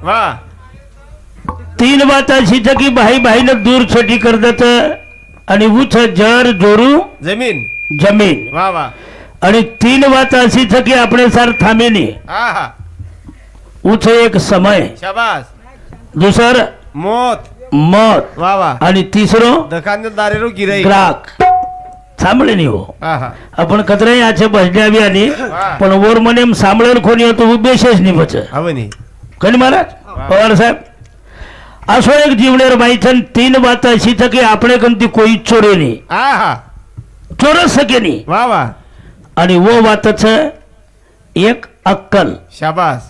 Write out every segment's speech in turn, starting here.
वाह तीन बात अशी की भाई भाईला दूर छोटी करतात आणि उच जर जोरू जमीन जमीन वाह वाह आणि तीन बात अशी की આપણે સાર થામે નહીં आहा उच एक समय शाबास दुसर मौत मौत वाह वाह आणि तिसरो दुकानदारेरो गिराई ग्राहक સાંભળે નહીં હો आहा आपण કતરાઈ આ છે બસ આવ્યા નહીં પણ ઓર મને એમ સાંભળેલ કોની હતું બેસે જ નહીં બચે हवनी કની મહારાજ પવાર સાહેબ असो एक जीवनेर बाईचन तीन बात अशी की આપણે કંતી કોઈ ચોરે નહીં आहा ચોરસ શકે નહીં वाह वाह आणि वो बात છે एक अक्कल शाबास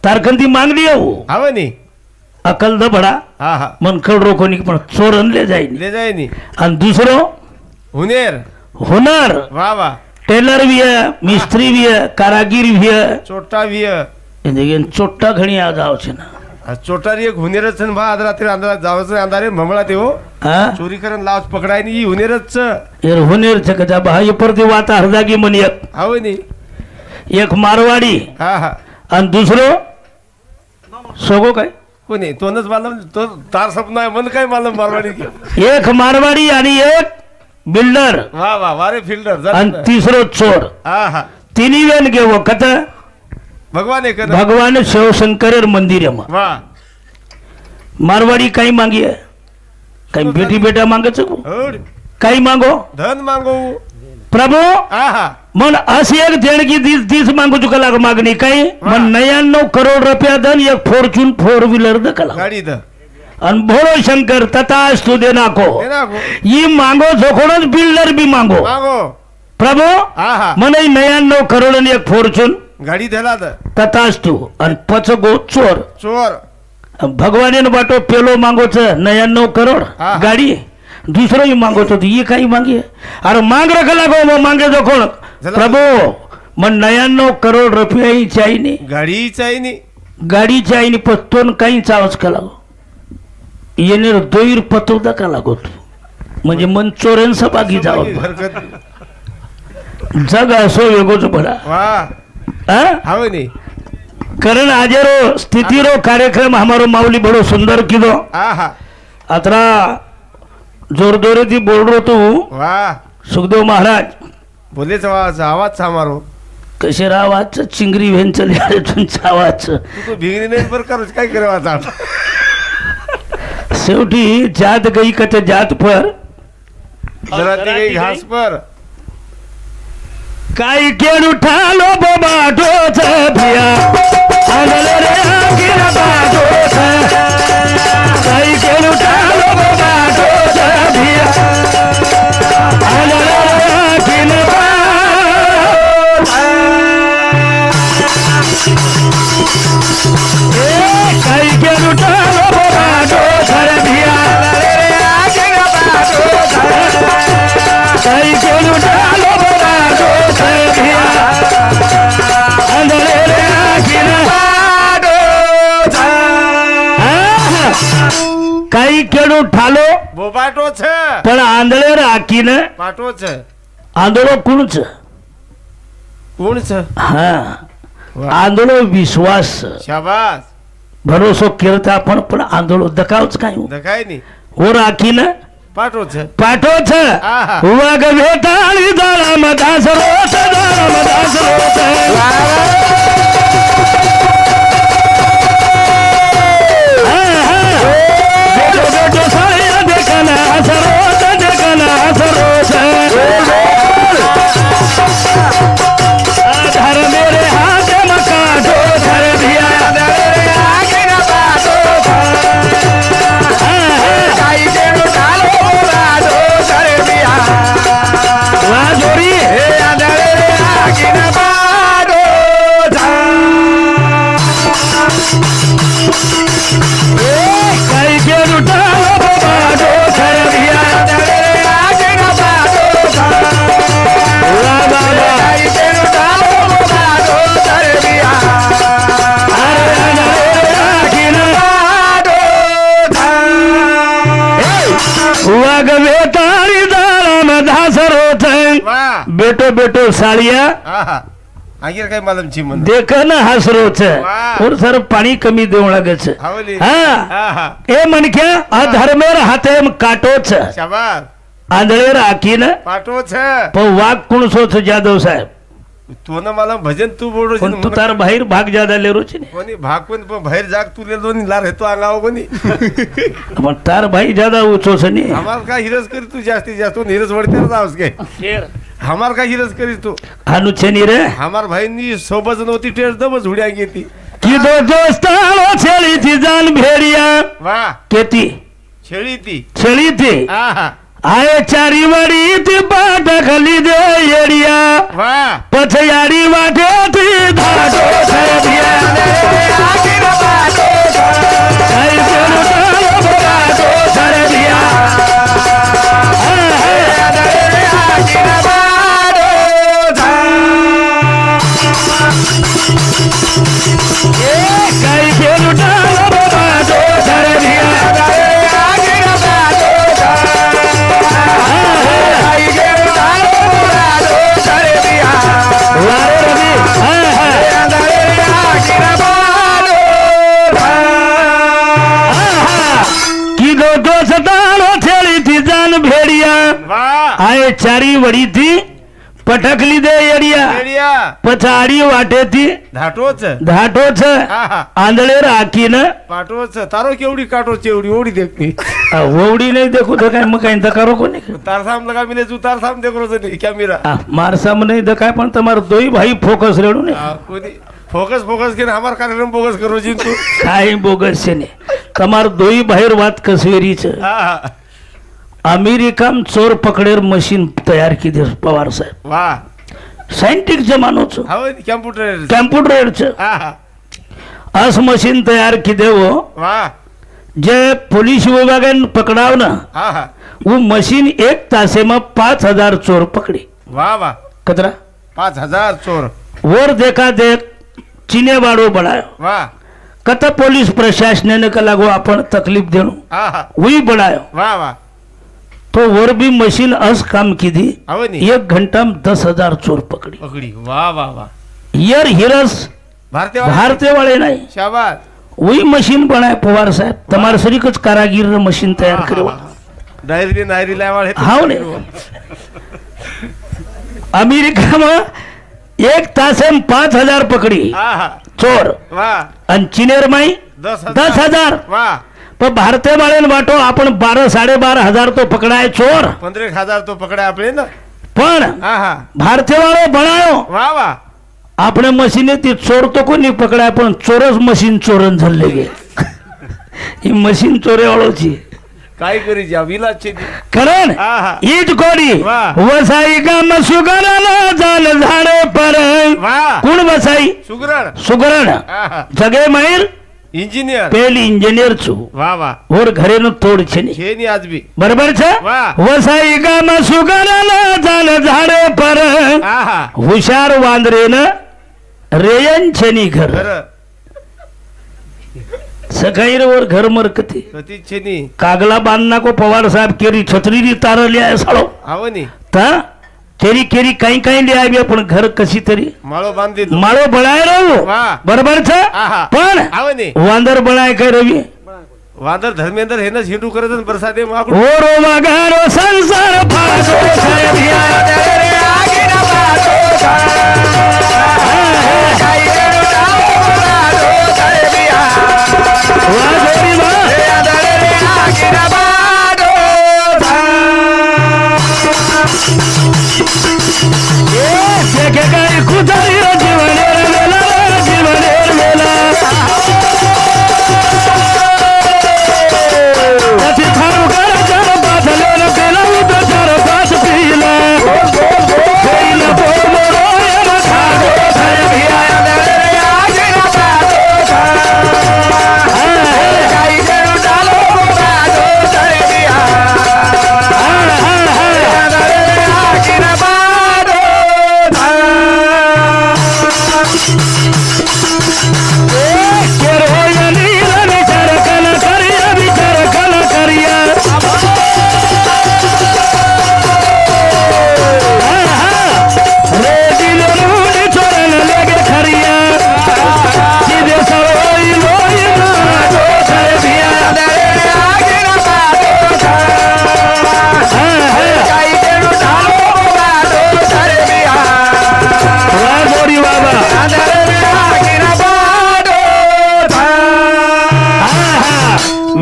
तार કંતી માંગણી આવું हवनी अक्कल दबडा आहा मन कळ रोको नहीं पण चोरन ले जाई ले जाए नी आणि दुसरो हुनेर हुनर वाह वाह टेलर भी है मिस्त्री भी है कारागीर भी है चोटा भी है इंदगेन चोट्टा घणी आज आव छे ना चोटारी एक हुनेरच छन बा आज रात्री अंधारा जावच अंधारे ममळा ते हो हा चोरी करन लावच पकडाय नी हुनेरच यार हुनेर छे का बा ये परती वाता हरदागी मनी हवनी एक मारवाडी हा हा आणि दुसरो सोगो काय कोणी तोनच मालम तो तार सपना है मन काय मालम मारवाडी एक मारवाडी आणि एक बिल्डर वाह वाह वारे फिल्डर आणि तिसरो चोर आहा तिन्ही वेन घेवो कत भगवान एक भगवान शिवशंकर मंदिर में वाह मारवाड़ी कहीं मांगी है कहीं बेटी बेटा मांगे सकूं कहीं मांगो धन मांगो प्रभु आहा मन अशी एक देणगी तीस मांगू चुका लाग मागणी काही मन 99 करोड़ रुपया धन एक फॉर्च्यून 4 व्हीलर द कला गाडी द अन भोलो शंकर तथास्तु देना को ये मांगो जोखोनच बिल्डर भी मांगो मांगो प्रभु आहा मन 99 करोड़ आणि एक फॉर्च्यून गाडी देला द तथास्तु अन पचगो चोर चोर भगवान बाटो पेलो मांगो छ 99 करोड़ गाड़ी दूसरो ही मांगो तो ये काही मांगे अरे मांग रख लागो वो मांगे जो कोण प्रभु मन 99 करोड़ रुपया ही चाहिए नहीं गाड़ी चाहिए नहीं पत्तोन काही चावच का लागो येने दोईर पतवदा का लागो तू म्हणजे मन चोरेन सभागी जाव जग असो वेगोच बडा वाह हावे नहीं कारण आजेरो स्थिति रो कार्यक्रम हमारो माऊली बड़ो सुंदर किदो आहा अतरा जोर जोरे थी बोल रो तू वाह सुखदेव महाराज बोले आवाज हमारो कशे आवाज चिंगरी वेन चले अरे तुमचा आवाज तू तो भिंगरी नाही पर कर काय करवाचा शेवटी जात गई कते जात पर जराती गई घास पर काय केन उठा लो बाबा डोच भिया आंगल रे आगिर बाडो काय केन उठा लो बाबा डोच भिया आंगल रे आगिर काय केन उठा लो बाबा डोच भिया काय केन उठा लो काही केडू ठालो बोबाटो छे पण आंधळे राखीने पाटो छे आंधळो कोणच हा आंधळो विश्वास शाबास भरोसो केरता पण आंधळो दकावच काय दकाय नी हो राखीने पाटो छे वाग भेटाळी दाळा मदास रोत दाळा मदास रोत धर मेरे हाथ मका धो धर दिया जोरी काही गेलो बाडो धर दिया वाग बेतारी दाळा मधास रोथ बेटो बेटो साळिया आगीर काय मालम ची म्हण देख ना हसरोच वाह. और सर पाणी कमी देऊ लागच हावली हा आहा ए म्हणक्या अधर्मेर हाते काटोच शाबास आंधळेर आखीन पाठवच पण वाघ कोण सोच जाधव साहेब तू ना मला भजन तू बोलू पण तू तार बाहेर भाग जादा लेरोची कोणी भाग कोणी पण बाहेर जाग तुले दोन्ही लार हेतो अंगाव कोणी पण तार भाई जादा उचोस नी हमार का हिरस करी तू जास्तीत जास्त हिरस वडते जावस काय हमार का हिरस करी तू अनुचनी रे हमार भाईनी सोबत नव्हती टेर दबच हुड्या घेती की दो दोस्तानो छेली थी जान भेड़िया वा केती छेळी ती छेली थी आहा आए चारी वड़ी थी बाट खली दे येड़िया वा पछयाड़ी वाटे थी धाटो छेदिया ऐसे लुटालो बाटो छेदिया कैसे लुटालो बाटो छेदिया आए चारी वड़ी थी पटकली दे येड़िया रेडिया पछाड़ी वाटे थी धाटोच धाटोच आहा आंधळे राखी न पाठवच तारो केवढी काटोच एवढी ओढी देखनी ओवडी नाही देखो तो काय मग काही करो कोणी तार साम लगा मिले तू तार साम देखो रोज क्या मेरा मारसाम नहीं दकाय पण तुम्हार दोई भाई फोकस रेडू ने कोणी फोकस फोकस के हमार कार्यक्रम फोकस करो जी तू काय बोगस से ने तुम्हार दोई बाहेर वात कसवेरीच आहा अमेरिकाम चोर पकडेर मशीन तयार की दे पवार साहेब वा सायंटिक जमानोच हाव कॅम्प्युटर कॅम्प्युटरच आहा अस मशीन तयार की दे वो वा जे पोलीस विभागान पकडाव ना आहा वो मशीन एक तासे में 5000 चोर पकड़ी वा वा कतरा 5000 चोर और देखा देख चीने बाड़ो बढ़ायो वा कत पुलिस प्रशासन ने कला गो अपन तकलीफ देणो आहा वही बढ़ायो वा वा तो और भी मशीन अस काम की थी हाव नी 1 घंटा में 10,000 चोर पकड़ी पकड़ी वा वा वा यार हिरस भारतीय वाले नहीं शाबाश वही मशीन बनाए पवार साहब तुम्हारे सरी कुछ कारागिर ने मशीन तैयार करे डायरी नायरी लावाळ हाव ने अमेरिका में 1 तासे में 5000 पकड़ी आहा चोर वा आणि चीनेर माई 10,000 वा पण भारतीय वाले बाटो आपण 12-12,500 तो पकडाय चोर 15,000 तो पकड़ा आपने ना पण आहा भारतीय वाले बनायो वा वा આપણે મશીને થી ચોર તો કોઈ નહીં પકડાય પણ ચોરસ મશીન ચોરન જલ્લે ગે એ મશીન ચોરે વાળો છે काय करी जा विला छे કરણ आहा ઈજ કોડી વાહ. વસાઈ ગામ સુગરના જાલ ઝાડે પર वा કોણ વસાઈ सुगरण સુગરણ आहा જગે મહિર इंजिनियर પેલી इंजिनियर છું वा वा ઓર ઘરેનો તોડ છે ને छे नी आज भी બરાબર છે વાહ. વસાઈ ગામ સુગરના જાલ ઝાડે પર आहा હુશાર વાંદરેન રેયન છે ની ઘર घर सकाळी वर घर मरकती कती छे नी कागला बांधना को पवार साहब केरी छतरी री तार लिया साळो आव नी ता केरी केरी काही काही लिया बी पण घर कशी तरी माळो बांधी माळो बनाय रहो वाह. बरोबर छ आहा. पण आव नी वांदर बनाय काय रवी वादर धर्मेंद्र हे ना झिंडू करत बरसादे माकू ओ रो मगारो संसार फासो छाया रे आगिरा बातो वाजोरी मा रे आगिरा बातो ए सेके काय खुदाई जीवनेर मेला जीवनेर मेला अति थारू कर जर बादले न पेला उद जर पास पीला पेला पोमरो न खागो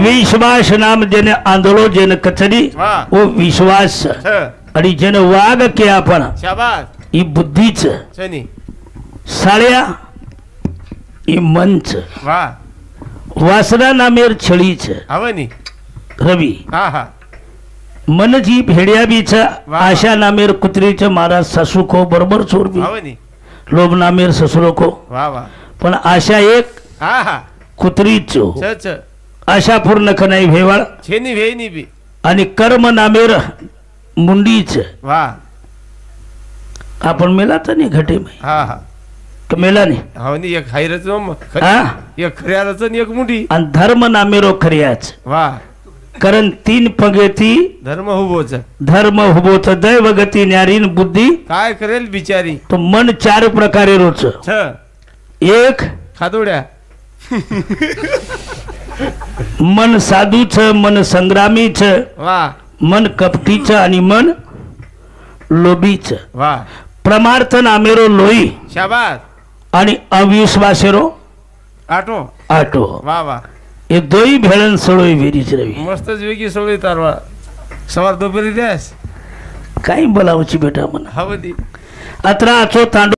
विश्वास नाम जेने आंधळो जेने कचडी वाह. वो विश्वास छ आणि जेने वाग के आपण शाबास ही बुद्धीच शनी साळ्या ही मंच वा वासना नामेर छळीच आवनी रवी हा हा मनजी भेड्या बीच वा. आशा नामेर कुत्रीच महाराज सासू को बरोबर चोरबी आवनी लोभ नामेर ससुरो को वा वा पण आशा एक हा हा कुत्रीच छ छ आशा पूर्ण कनाई भेवाळ छेनी भेनी बी आणि कर्म नामेर मुंडीच वा आपण मेला तर नाही घटे में हा हा का मेला नाही आवनी एक हायरच हा एक खऱ्यारच आणि एक मुठी आणि धर्म नामेरो खर्याच वा कारण तीन पगेती धर्म हुबोच धर्म हुबोच दैव गती न्यारीन बुद्धी काय करेल बिचारी तो मन चार प्रकारे रोच छ एक खादोड्या मन साधूच मन संग्रामीच वा मन कपटीच आणि मन लोभीच वा प्रमार्थ नामेरो लोई शाबास आणि अविश्वासेरो आटो आटो वा वा हे दोई भेळन सळोई वेरीच रवी मस्तच वेगळी सोळी तारवा सवार दुपारी द्यास काही बोलावची बेटा म्हणा हवं ती अत्रा आचो तांडू